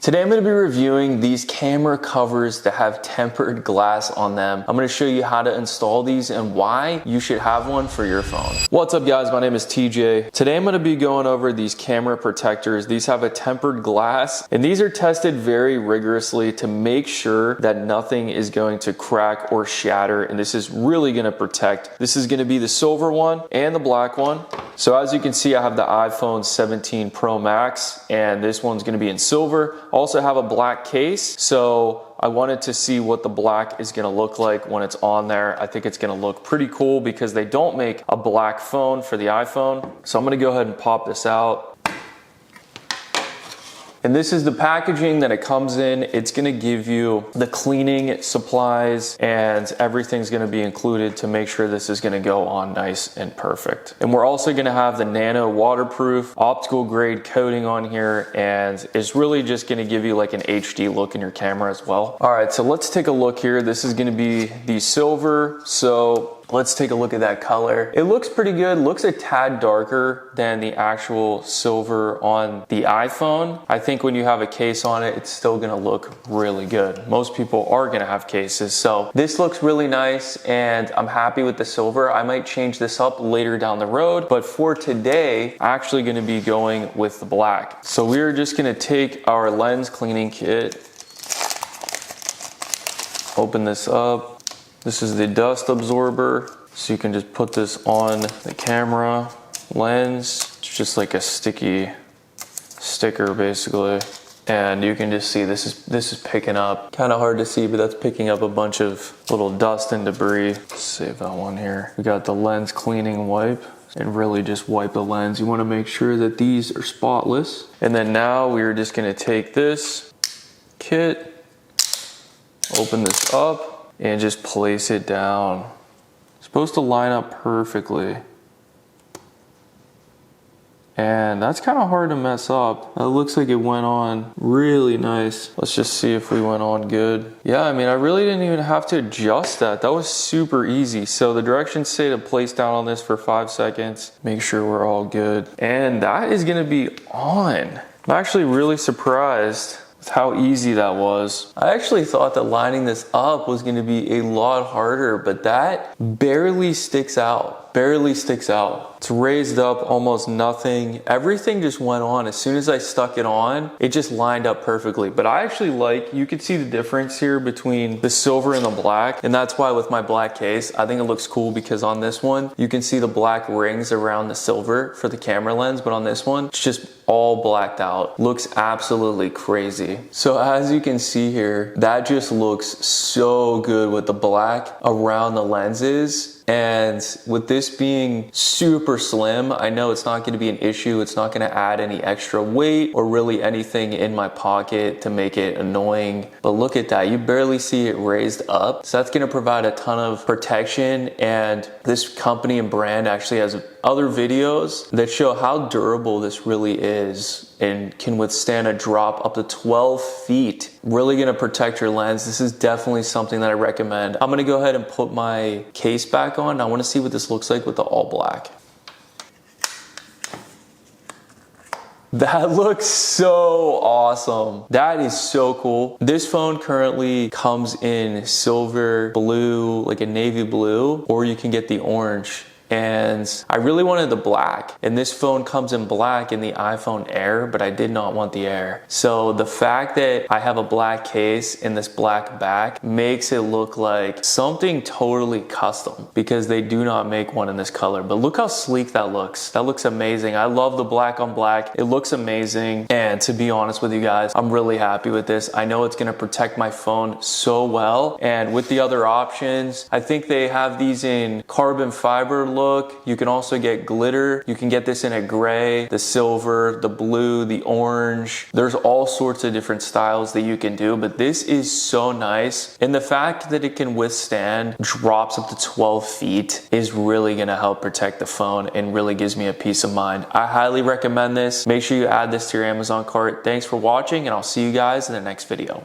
Today I'm going to be reviewing these camera covers that have tempered glass on them. I'm going to show you how to install these and why you should have one for your phone. What's up guys, my name is TJ. Today I'm going to be going over these camera protectors. These have a tempered glass and these are tested very rigorously to make sure that nothing is going to crack or shatter, and this is really going to protect. This is going to be the silver one and the black one. So as you can see, I have the iPhone 17 Pro Max and this one's going to be in silver. Also have a black case, so I wanted to see what the black is going to look like when it's on there. I think it's going to look pretty cool because they don't make a black phone for the iPhone. So I'm going to go ahead and pop this out. And this is the packaging that it comes in. It's gonna give you the cleaning supplies and everything's gonna be included to make sure this is gonna go on nice and perfect. And we're also gonna have the nano waterproof optical grade coating on here, and it's really just gonna give you like an HD look in your camera as well. All right, so let's take a look here. This is gonna be the silver. So let's take a look at that color. It looks pretty good. Looks a tad darker than the actual silver on the iPhone. I think when you have a case on it, it's still gonna look really good. Most people are gonna have cases. So this looks really nice and I'm happy with the silver. I might change this up later down the road, but for today, I'm actually gonna be going with the black. So we're just gonna take our lens cleaning kit, open this up. This is the dust absorber, so you can just put this on the camera lens. It's just like a sticky sticker basically. And you can just see this is picking up, kind of hard to see, but that's picking up a bunch of little dust and debris. Let's save that one here. We got the lens cleaning wipe, and really just wipe the lens. You want to make sure that these are spotless. And then now we're just going to take this kit, open this up, and just place it down. It's supposed to line up perfectly. And that's kind of hard to mess up. It looks like it went on really nice. Let's just see if we went on good. Yeah, I mean, I really didn't even have to adjust that. That was super easy. So the directions say to place down on this for 5 seconds. Make sure we're all good. And that is gonna be on. I'm actually really surprised with how easy that was. I actually thought that lining this up was gonna be a lot harder, but that barely sticks out, barely sticks out. It's raised up almost nothing. Everything just went on. As soon as I stuck it on, it just lined up perfectly. But I actually like, you can see the difference here between the silver and the black. And that's why with my black case, I think it looks cool because on this one, you can see the black rings around the silver for the camera lens. But on this one, it's just all blacked out. Looks absolutely crazy. So as you can see here, that just looks so good with the black around the lenses. And with this being super slim, I know it's not going to be an issue. It's not going to add any extra weight or really anything in my pocket to make it annoying. But look at that. You barely see it raised up. So that's going to provide a ton of protection. And this company and brand actually has other videos that show how durable this really is and can withstand a drop up to 12 feet. Really gonna protect your lens. This is definitely something that I recommend. I'm gonna go ahead and put my case back on. I wanna see what this looks like with the all black. That looks so awesome. That is so cool. This phone currently comes in silver, blue, like a navy blue, or you can get the orange. And I really wanted the black, and this phone comes in black in the iPhone Air, but I did not want the Air. So the fact that I have a black case and this black back makes it look like something totally custom because they do not make one in this color. But look how sleek that looks. That looks amazing. I love the black on black. It looks amazing. And to be honest with you guys, I'm really happy with this. I know it's gonna protect my phone so well. And with the other options, I think they have these in carbon fiber look. You can also get glitter. You can get this in a gray, the silver, the blue, the orange. There's all sorts of different styles that you can do, but this is so nice. And the fact that it can withstand drops up to 12 feet is really gonna help protect the phone and really gives me a peace of mind. I highly recommend this. Make sure you add this to your Amazon cart. Thanks for watching, and I'll see you guys in the next video.